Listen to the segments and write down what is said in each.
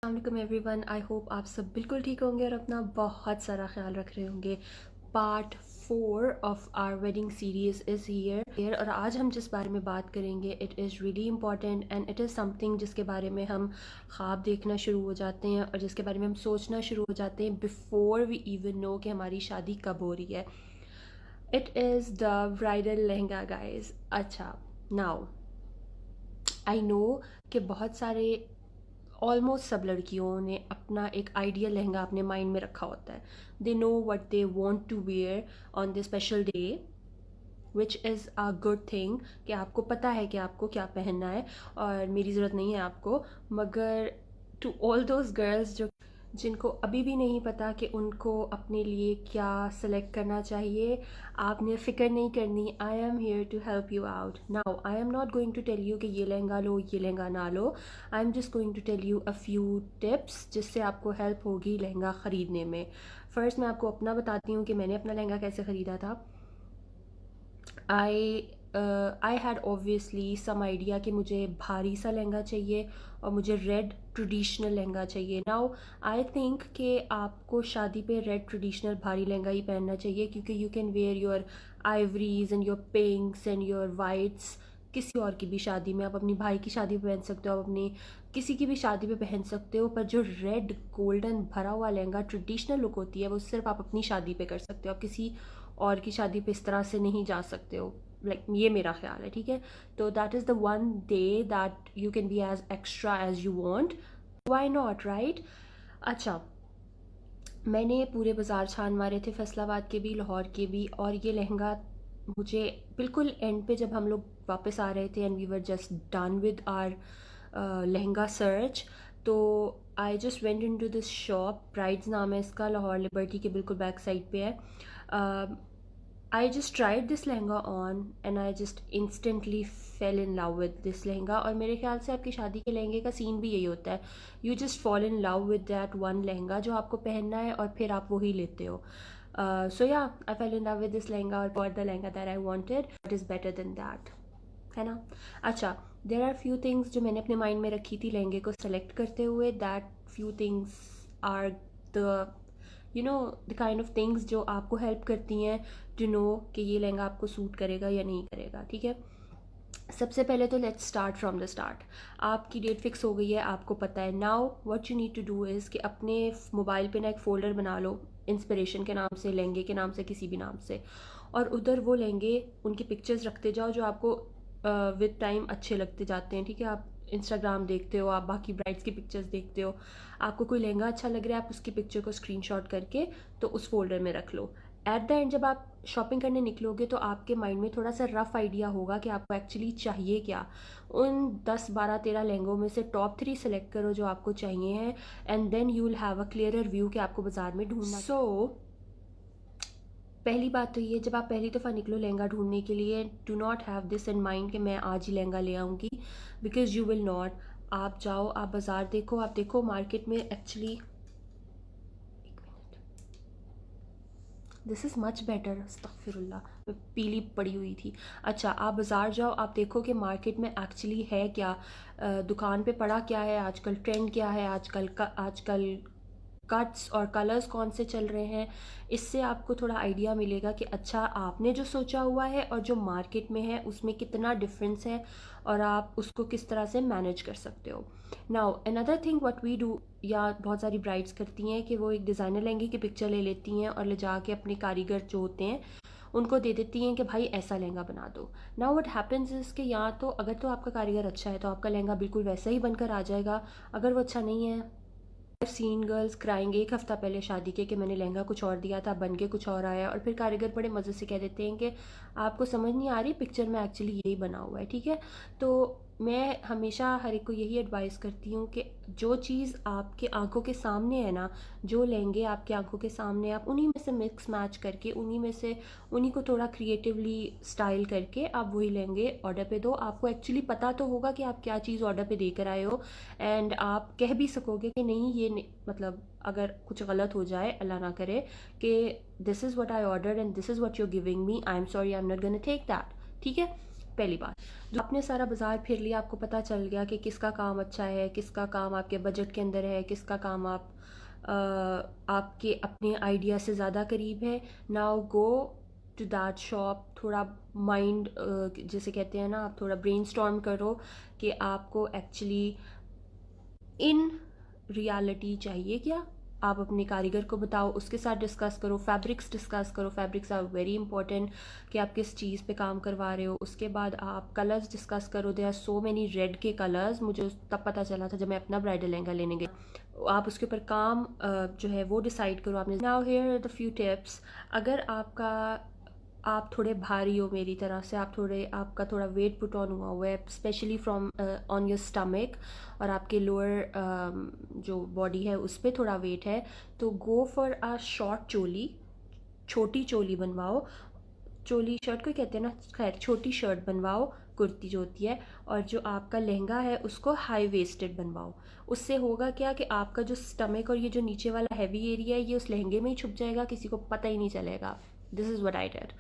अस्सलाम everyone, I hope आप सब बिल्कुल ठीक होंगे और अपना बहुत सारा ख्याल रख रहे होंगे। Part 4 of our wedding series is here और आज हम जिस बारे में बात करेंगे it is really important and it is something जिसके बारे में हम ख्वाब देखना शुरू हो जाते हैं और जिसके बारे में हम सोचना शुरू हो जाते हैं बिफ़ोर वी इवन नो कि हमारी शादी कब हो रही है। It is the bridal lehenga guys. अच्छा, नाउ आई नो कि बहुत सारे ऑलमोस्ट सब लड़कियों ने अपना एक आइडियल लहंगा अपने माइंड में रखा होता है। They know what they want to wear on this special day, which is a good thing कि आपको पता है कि आपको क्या पहनना है और मेरी ज़रूरत नहीं है आपको। मगर टू ऑल दोज गर्ल्स जो जिनको अभी भी नहीं पता कि उनको अपने लिए क्या सेलेक्ट करना चाहिए, आपने फ़िक्र नहीं करनी। I am here to help you out. Now I am not going to tell you कि ये लहंगा लो, ये लहंगा ना लो। I am just going to tell you a few tips जिससे आपको हेल्प होगी लहंगा ख़रीदने में। फ़र्स्ट मैं आपको अपना बताती हूँ कि मैंने अपना लहंगा कैसे ख़रीदा था। I had obviously some idea कि मुझे भारी सा लहंगा चाहिए और मुझे रेड ट्रेडिशनल लहंगा चाहिए। नाउ आई थिंक कि आपको शादी पे रेड ट्रेडिशनल भारी लहंगा ही पहनना चाहिए क्योंकि you can wear your ivories and your pinks and your whites किसी और की भी शादी में। आप अपनी भाई की शादी पे पहन सकते हो, आप अपनी किसी की भी शादी पे पहन सकते हो। पर जो रेड गोल्डन भरा हुआ लहंगा ट्रेडिशनल लुक होती है वो सिर्फ आप अपनी शादी पे कर सकते हो, आप किसी और की शादी पे इस तरह से नहीं जा सकते हो। ये मेरा ख्याल है, ठीक है। तो that is the one day that you can be as extra as you want, why not, right. अच्छा, मैंने पूरे बाज़ार छान मारे थे, फैसलाबाद के भी, लाहौर के भी, और ये लहंगा मुझे बिल्कुल एंड पे जब हम लोग वापस आ रहे थे and we were just done with our lehenga search, तो I just went into this shop, Brides नाम है इसका, लाहौर लिबर्टी के बिल्कुल बैक साइड पे है। I just tried this lehenga on and I just instantly fail in love with this lehenga. और मेरे ख्याल से आपकी शादी के लहंगे का सीन भी यही होता है, you just fall in love with that one lehenga जो आपको पहनना है और फिर आप वही लेते हो। So yeah, I fell in love with this lehenga और got the lehenga that I wanted, it is better than that, है ना। अच्छा, देर आर फ्यू थिंग्स जो मैंने अपने माइंड में रखी थी लहंगे को सेलेक्ट करते हुए। That few things are the the kind of things जो आपको हेल्प करती हैं टू नो कि ये लहंगा आपको सूट करेगा या नहीं करेगा, ठीक है। सबसे पहले तो let's start from the start. आपकी डेट फिक्स हो गई है, आपको पता है। Now what you need to do is कि अपने मोबाइल पे ना एक फ़ोल्डर बना लो, इंस्पिरेशन के नाम से, लहंगे के नाम से, किसी भी नाम से, और उधर वो लहंगे उनकी पिक्चर्स रखते जाओ जो आपको विद टाइम अच्छे लगते जाते हैं, ठीक है। आप इंस्टाग्राम देखते हो, आप बाकी ब्राइड्स की पिक्चर्स देखते हो, आपको कोई लहंगा अच्छा लग रहा है, आप उसकी पिक्चर को स्क्रीनशॉट करके तो उस फोल्डर में रख लो। एट द एंड जब आप शॉपिंग करने निकलोगे तो आपके माइंड में थोड़ा सा रफ आइडिया होगा कि आपको एक्चुअली चाहिए क्या। उन 10 12 13 लहंगों में से टॉप 3 सेलेक्ट करो जो आपको चाहिए हैं, and then you will have a clearer view कि आपको बाजार में ढूंढना। सो पहली बात तो ये, जब आप पहली दफ़ा निकलो लहंगा ढूंढने के लिए, do not have this in mind कि मैं आज ही लहंगा ले आऊँगी, बिकॉज यू विल नॉट। आप जाओ, आप बाज़ार देखो, आप देखो मार्केट में actually, this is much better, अस्तगफिरुल्लाह, मैं पीली पड़ी हुई थी। अच्छा, आप बाज़ार जाओ, आप देखो कि मार्केट में एक्चुअली है क्या, दुकान पे पड़ा क्या है आजकल, ट्रेंड क्या है आजकल का, आजकल कट्स और कलर्स कौन से चल रहे हैं। इससे आपको थोड़ा आइडिया मिलेगा कि अच्छा आपने जो सोचा हुआ है और जो मार्केट में है उसमें कितना डिफरेंस है और आप उसको किस तरह से मैनेज कर सकते हो। Now another thing what we do, या बहुत सारी ब्राइड्स करती हैं कि वो एक डिज़ाइनर लहंगे की पिक्चर ले लेती हैं और ले जाके अपने कारीगर जो होते हैं उनको दे देती हैं कि भाई ऐसा लहंगा बना दो। नाउ व्हाट हैपेंस इज़ कि या तो अगर तो आपका कारीगर अच्छा है तो आपका लहंगा बिल्कुल वैसा ही बनकर आ जाएगा, अगर वो अच्छा नहीं है, सीन गर्ल्स क्राइंग एक हफ्ता पहले शादी के कि मैंने लहंगा कुछ और दिया था, बन के कुछ और आया, और फिर कारीगर बड़े मज़े से कह देते हैं कि आपको समझ नहीं आ रही, पिक्चर में एक्चुअली यही बना हुआ है, ठीक है। तो मैं हमेशा हर एक को यही एडवाइस करती हूँ कि जो चीज़ आपके आंखों के सामने है ना, जो लहंगे आपके आंखों के सामने, आप उन्हीं में से मिक्स मैच करके, उन्हीं में से उन्हीं को थोड़ा क्रिएटिवली स्टाइल करके आप वही लहंगे ऑर्डर पे दो। आपको एक्चुअली पता तो होगा कि आप क्या चीज़ ऑर्डर पे देकर आए हो, एंड आप कह भी सकोगे कि नहीं ये मतलब अगर कुछ गलत हो जाए, अल्लाह ना करे, कि this is what I order and this is what you giving me, I am sorry, I am not gonna take that, ठीक है। पहली बात। जो आपने सारा बाज़ार फिर लिया, आपको पता चल गया कि किसका काम अच्छा है, किसका काम आपके बजट के अंदर है, किसका काम आपके अपने आइडिया से ज़्यादा करीब है। Now go to that shop, थोड़ा माइंड जिसे कहते हैं ना, आप थोड़ा ब्रेनस्टॉर्म करो कि आपको एक्चुअली इन रियलिटी चाहिए क्या। आप अपने कारीगर को बताओ, उसके साथ डिस्कस करो, फैब्रिक्स डिस्कस करो, फैब्रिक्स आर वेरी इंपॉर्टेंट कि आप किस चीज़ पे काम करवा रहे हो। उसके बाद आप कलर्स डिस्कस करो, they are so many red के कलर्स, मुझे तब पता चला था जब मैं अपना ब्राइडल लहंगा लेने गई। आप उसके ऊपर काम जो है वो डिसाइड करो आपने। Now here are the few tips. अगर आप थोड़े भारी हो मेरी तरह से, आपका थोड़ा वेट पुट ऑन हुआ है, specially from on your stomach, और आपके लोअर जो बॉडी है उस पर थोड़ा वेट है, तो गो फॉर अ शॉर्ट चोली, छोटी चोली बनवाओ। चोली शर्ट को कहते हैं ना, खैर छोटी शर्ट बनवाओ, कुर्ती जो होती है। और जो आपका लहंगा है उसको हाई वेस्टेड बनवाओ। उससे होगा क्या कि आपका जो स्टमक और ये जो नीचे वाला हैवी एरिया है ये उस लहंगे में ही छुप जाएगा, किसी को पता ही नहीं चलेगा। This is what I did.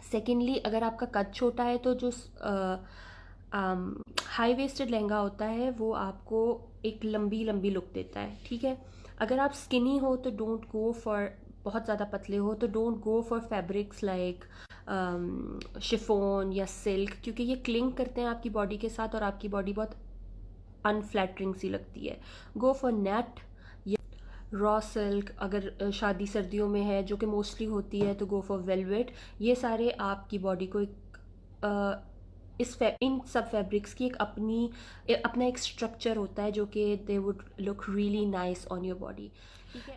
Secondly, अगर आपका कद छोटा है तो जो हाई वेस्टेड लहंगा होता है वो आपको एक लंबी लंबी लुक देता है, ठीक है। अगर आप स्किनी हो तो डोंट गो फॉर, बहुत ज़्यादा पतले हो तो don't go for fabrics like chiffon या सिल्क, क्योंकि ये क्लिंग करते हैं आपकी बॉडी के साथ और आपकी बॉडी बहुत अनफ्लैटरिंग सी लगती है। गो फॉर नेट या रॉ सिल्क, अगर शादी सर्दियों में है जो कि मोस्टली होती है तो गो फॉर वेलवेट। ये सारे आपकी बॉडी को इन सब फैब्रिक्स की अपना एक स्ट्रक्चर होता है जो कि they would look really nice on your body.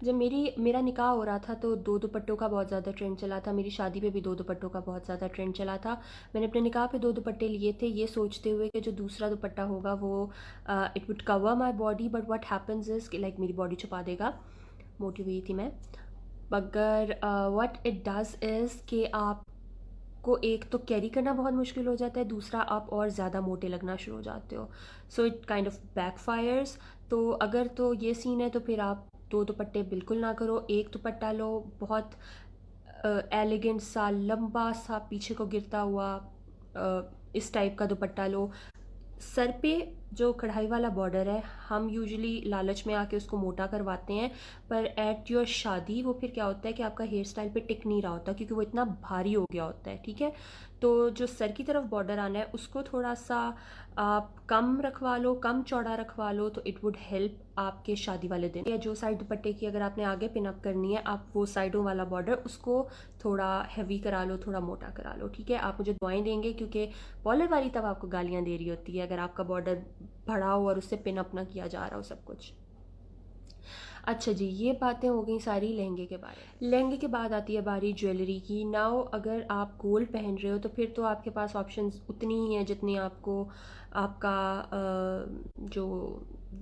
जब मेरा निकाह हो रहा था तो दो दुपट्टों का बहुत ज़्यादा ट्रेंड चला था, मेरी शादी पे भी दो दुपट्टों का बहुत ज़्यादा ट्रेंड चला था। मैंने अपने निकाह पे दो दुपट्टे लिए थे ये सोचते हुए कि जो दूसरा दुपट्टा होगा वो it would cover my body, but what happens is कि लाइक मेरी बॉडी छुपा देगा, मोटी हुई थी मैं। मगर व्हाट इट डज़ इज़ कि को एक तो कैरी करना बहुत मुश्किल हो जाता है, दूसरा आप और ज़्यादा मोटे लगना शुरू हो जाते हो। So it kind of backfires. तो अगर तो ये सीन है तो फिर आप दो दुपट्टे बिल्कुल ना करो, एक दुपट्टा लो, बहुत एलिगेंट सा लंबा सा पीछे को गिरता हुआ इस टाइप का दुपट्टा लो। सर पे जो कढ़ाई वाला बॉर्डर है हम यूजुअली लालच में आके उसको मोटा करवाते हैं, पर एट योर शादी वो फिर क्या होता है कि आपका हेयर स्टाइल पे टिक नहीं रहा होता क्योंकि वो इतना भारी हो गया होता है, ठीक है। तो जो सर की तरफ बॉर्डर आना है उसको थोड़ा सा आप कम रखवा लो, कम चौड़ा रखवा लो, तो इट वुड हेल्प आपके शादी वाले दिन। या जो साइड दुपट्टे की अगर आपने आगे पिन अप करनी है, आप वो साइडों वाला बॉर्डर उसको थोड़ा हैवी करा लो, थोड़ा मोटा करा लो, ठीक है। आप मुझे दुआएं देंगे क्योंकि पॉलर वाली तब आपको गालियां दे रही होती है अगर आपका बॉर्डर बड़ा हो और उससे पिन अप ना किया जा रहा हो सब कुछ। अच्छा जी, ये बातें हो गई सारी लहंगे के बारे में। लहंगे के बाद आती है बारी ज्वेलरी की। नाउ अगर आप गोल्ड पहन रहे हो तो फिर तो आपके पास ऑप्शंस उतनी ही हैं जितनी आपको आपका जो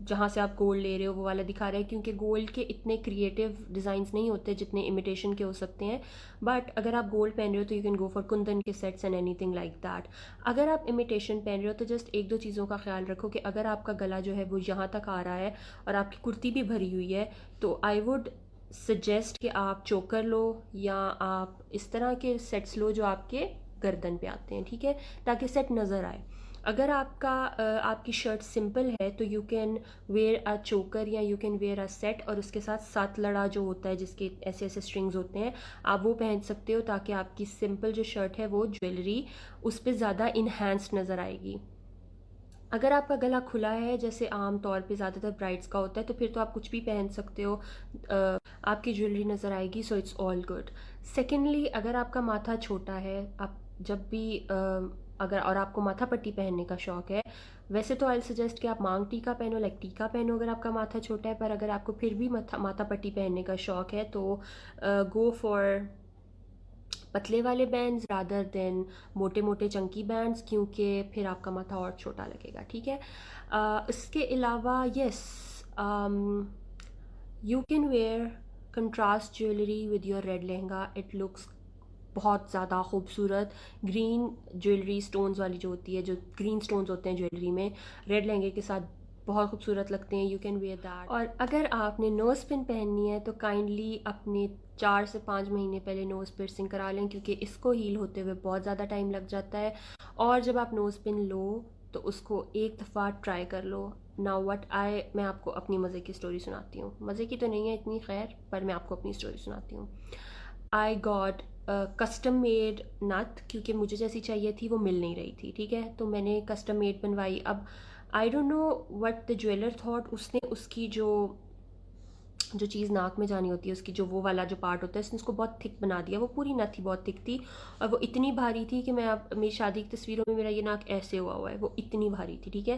जहाँ से आप गोल्ड ले रहे हो वो वाला दिखा रहा है, क्योंकि गोल्ड के इतने क्रिएटिव डिज़ाइंस नहीं होते जितने इमिटेशन के हो सकते हैं। बट अगर आप गोल्ड पहन रहे हो तो you can go for kundan के sets and anything like that. अगर आप इमिटेशन पहन रहे हो तो जस्ट एक दो चीज़ों का ख्याल रखो कि अगर आपका गला जो है वो यहाँ तक आ रहा है और आपकी कुर्ती भी भरी हुई है तो आई वुड सजेस्ट कि आप चोकर लो या आप इस तरह के सेट्स लो जो आपके गर्दन पे आते हैं, ठीक है, ताकि सेट नज़र आए। अगर आपकी शर्ट सिंपल है तो यू कैन वेयर अ चोकर या you can where a set और उसके साथ सात लड़ा जो होता है जिसके ऐसे ऐसे स्ट्रिंग्स होते हैं, आप वो पहन सकते हो ताकि आपकी सिंपल जो शर्ट है वो ज्वेलरी उस पर ज़्यादा इन्हांस्ड नज़र आएगी। अगर आपका गला खुला है जैसे आम तौर पे ज़्यादातर ब्राइड्स का होता है तो फिर तो आप कुछ भी पहन सकते हो, आपकी ज्वेलरी नज़र आएगी, so it's all good. Secondly, अगर आपका माथा छोटा है, आप जब भी अगर और आपको माथा पट्टी पहनने का शौक़ है, वैसे तो आई सजेस्ट कि आप मांग टीका पहनो, लाइक टीका पहनो अगर आपका माथा छोटा है, पर अगर आपको फिर भी माथा पट्टी पहनने का शौक़ है तो गो फॉर पतले वाले बैंड्स रादर देन मोटे मोटे चंकी बैंड्स, क्योंकि फिर आपका माथा और छोटा लगेगा, ठीक है। इसके अलावा yes, you can where contrast jewellery with your red lehenga, it looks बहुत ज़्यादा खूबसूरत। ग्रीन ज्वेलरी स्टोन्स वाली जो होती है, जो ग्रीन स्टोन्स होते हैं ज्वेलरी में, रेड लहंगे के साथ बहुत खूबसूरत लगते हैं, यू कैन वेयर दैट। और अगर आपने नोज़ पिन पहननी है तो काइंडली अपने 4 से 5 महीने पहले नोज़ पियर्सिंग करा लें, क्योंकि इसको हील होते हुए बहुत ज़्यादा टाइम लग जाता है। और जब आप नोज़ पिन लो तो उसको एक दफ़ा ट्राई कर लो। नाउ मैं आपको अपनी मज़े की स्टोरी सुनाती हूँ। मज़े की तो नहीं है इतनी, खैर, पर मैं आपको अपनी स्टोरी सुनाती हूँ। आई गॉट कस्टम मेड नथ, क्योंकि मुझे जैसी चाहिए थी वो मिल नहीं रही थी, ठीक है। तो मैंने कस्टम मेड बनवाई। अब I don't know what the jeweller thought, उसने उसकी जो चीज़ नाक में जानी होती है, उसकी जो वो वाला जो पार्ट होता है, उसने उसको बहुत थिक बना दिया। वो पूरी नथ थी, बहुत थिक थी, और वो इतनी भारी थी कि मैं, अब मेरी शादी की तस्वीरों में मेरा ये नाक ऐसे हुआ है, वो इतनी भारी थी, ठीक है।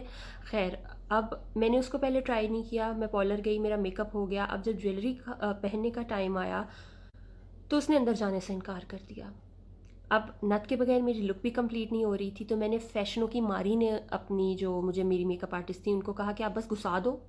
खैर, अब मैंने उसको पहले ट्राई नहीं किया, मैं पार्लर गई, मेरा मेकअप हो गया। अब जब ज्वेलरी पहनने का टाइम आया तो उसने अंदर जाने से इनकार कर दिया। अब नथ के बगैर मेरी लुक भी कंप्लीट नहीं हो रही थी, तो मैंने फैशनों की मारी ने अपनी जो मुझे मेरी मेकअप आर्टिस्ट थी उनको कहा कि आप बस घुसा दो,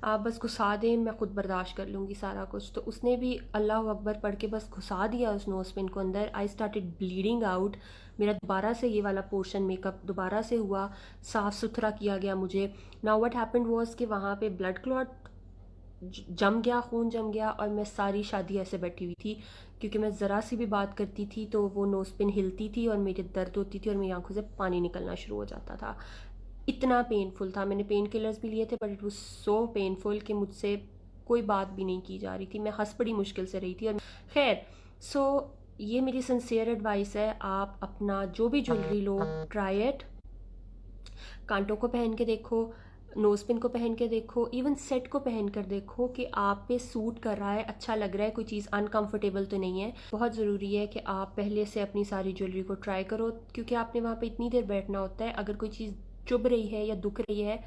आप बस घुसा दें, मैं खुद बर्दाश्त कर लूँगी सारा कुछ। तो उसने भी अल्लाह अकबर पढ़ के बस घुसा दिया उस नोज़ पिन को अंदर। I started bleeding out. मेरा दोबारा से ये वाला पोर्शन मेकअप दोबारा से हुआ, साफ़ सुथरा किया गया मुझे। नाउ व्हाट हैपेंड वाज कि वहाँ पे ब्लड क्लॉट जम गया, खून जम गया, और मैं सारी शादी ऐसे बैठी हुई थी, क्योंकि मैं ज़रा सी भी बात करती थी तो वो नोज़ पिन हिलती थी और मेरी दर्द होती थी और मेरी आंखों से पानी निकलना शुरू हो जाता था। इतना पेनफुल था। मैंने पेन किलर्स भी लिए थे, but it was so painful कि मुझसे कोई बात भी नहीं की जा रही थी। मैं हंस बड़ी मुश्किल से रही थी। और खैर, सो ये मेरी सिंसियर एडवाइस है, आप अपना जो भी ज्वेलरी लो, ट्राई इट। कांटों को पहन के देखो, नोज पिन को पहन के देखो, इवन सेट को पहन कर देखो कि आप पे सूट कर रहा है, अच्छा लग रहा है, कोई चीज़ अनकंफर्टेबल तो नहीं है। बहुत ज़रूरी है कि आप पहले से अपनी सारी ज्वेलरी को ट्राई करो, क्योंकि आपने वहाँ पे इतनी देर बैठना होता है। अगर कोई चीज़ चुभ रही है या दुख रही है,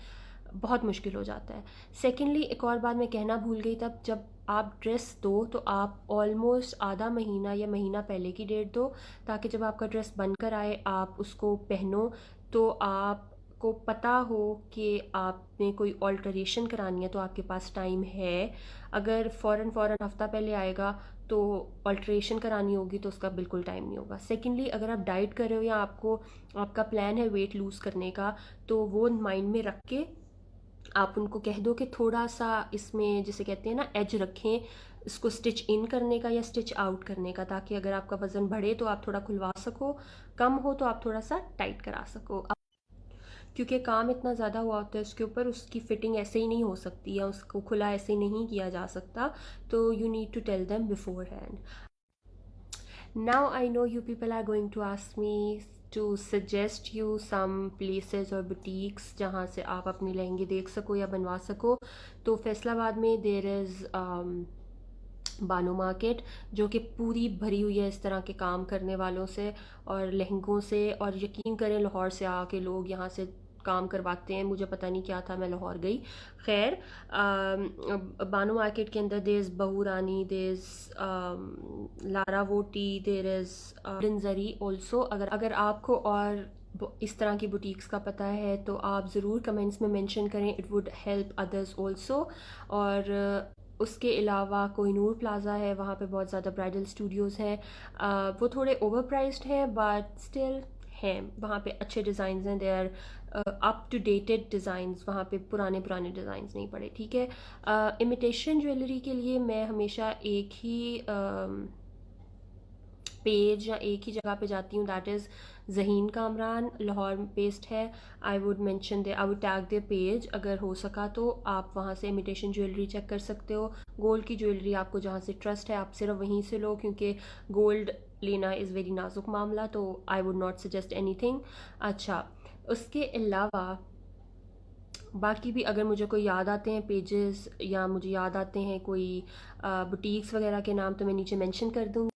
बहुत मुश्किल हो जाता है। सेकेंडली, एक और बात मैं कहना भूल गई, तब जब आप ड्रेस दो तो आप ऑलमोस्ट आधा महीना या महीना पहले की डेट दो, ताकि जब आपका ड्रेस बनकर आए, आप उसको पहनो तो आपको पता हो कि आपने कोई ऑल्टरेशन करानी है तो आपके पास टाइम है। अगर फ़ौरन हफ्ता पहले आएगा तो ऑल्टरेशन करानी होगी तो उसका बिल्कुल टाइम नहीं होगा। सेकेंडली, अगर आप डाइट कर रहे हो या आपका प्लान है वेट लूज़ करने का, तो वो माइंड में रख के आप उनको कह दो कि थोड़ा सा इसमें, जिसे कहते हैं ना, एज रखें, इसको स्टिच इन करने का या स्टिच आउट करने का, ताकि अगर आपका वज़न बढ़े तो आप थोड़ा खुलवा सको, कम हो तो आप थोड़ा सा टाइट करा सको। क्योंकि काम इतना ज़्यादा हुआ होता है उसके ऊपर, उसकी फ़िटिंग ऐसे ही नहीं हो सकती या उसको खुला ऐसे ही नहीं किया जा सकता। तो you need to tell them beforehand. Now I know you people are going to ask me to suggest you some places और boutiques जहाँ से आप अपने लहंगे देख सको या बनवा सको। तो फैसलाबाद में देर इज़ बानो मार्केट, जो कि पूरी भरी हुई है इस तरह के काम करने वालों से और लहंगों से। और यकीन करें, लाहौर से आके लोग यहाँ से काम करवाते हैं। मुझे पता नहीं क्या था, मैं लाहौर गई। खैर, बानो मार्केट के अंदर देर इज़ बहू रानी, देर इज़ लारा वोटी, देर इज़ डिंजरी ऑल्सो। अगर आपको और इस तरह की बुटीक्स का पता है तो आप ज़रूर कमेंट्स में मेंशन करें, it would help others also. और उसके अलावा कोहिनूर प्लाज़ा है, वहाँ पे बहुत ज़्यादा ब्राइडल स्टूडियोज़ हैं। वो थोड़े ओवर प्राइस्ड हैं बट स्टिल हैं, वहाँ पे अच्छे डिज़ाइन हैं, they are up to dated designs, वहाँ पे पुराने डिज़ाइंस नहीं पड़े, ठीक है। इमिटेशन ज्वेलरी के लिए मैं हमेशा एक ही पेज या एक ही जगह पे जाती हूँ, that is Zaheen Kamran, Lahore based है। I would tag their page. अगर हो सका तो आप वहाँ से इमिटेशन ज्वेलरी चेक कर सकते हो। गोल्ड की ज्वेलरी आपको जहाँ से ट्रस्ट है आप सिर्फ वहीं से लो, क्योंकि गोल्ड लेना इज़ वेरी नाजुक मामला, तो I would not suggest anything. अच्छा, उसके अलावा बाकी भी अगर मुझे कोई याद आते हैं पेजेस या मुझे याद आते हैं कोई बुटीक्स वगैरह के नाम, तो मैं नीचे मेंशन कर दूँगी।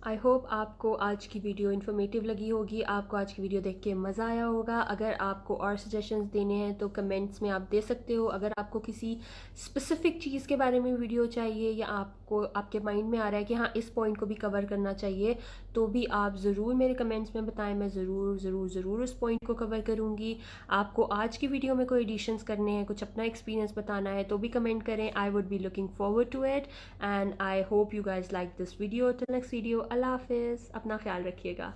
आई होप आपको आज की वीडियो इन्फॉर्मेटिव लगी होगी, आपको आज की वीडियो देख के मज़ा आया होगा। अगर आपको और सजेशंस देने हैं तो कमेंट्स में आप दे सकते हो। अगर आपको किसी स्पेसिफिक चीज़ के बारे में वीडियो चाहिए या आपको आपके माइंड में आ रहा है कि हाँ इस पॉइंट को भी कवर करना चाहिए, तो भी आप ज़रूर मेरे कमेंट्स में बताएं, मैं ज़रूर उस पॉइंट को कवर करूँगी। आपको आज की वीडियो में कोई एडिशंस करने हैं, कुछ अपना एक्सपीरियंस बताना है तो भी कमेंट करें। I would be looking forward to it and I hope you guys like this video. Till next video, अल्लाह हाफिज़, अपना ख्याल रखिएगा।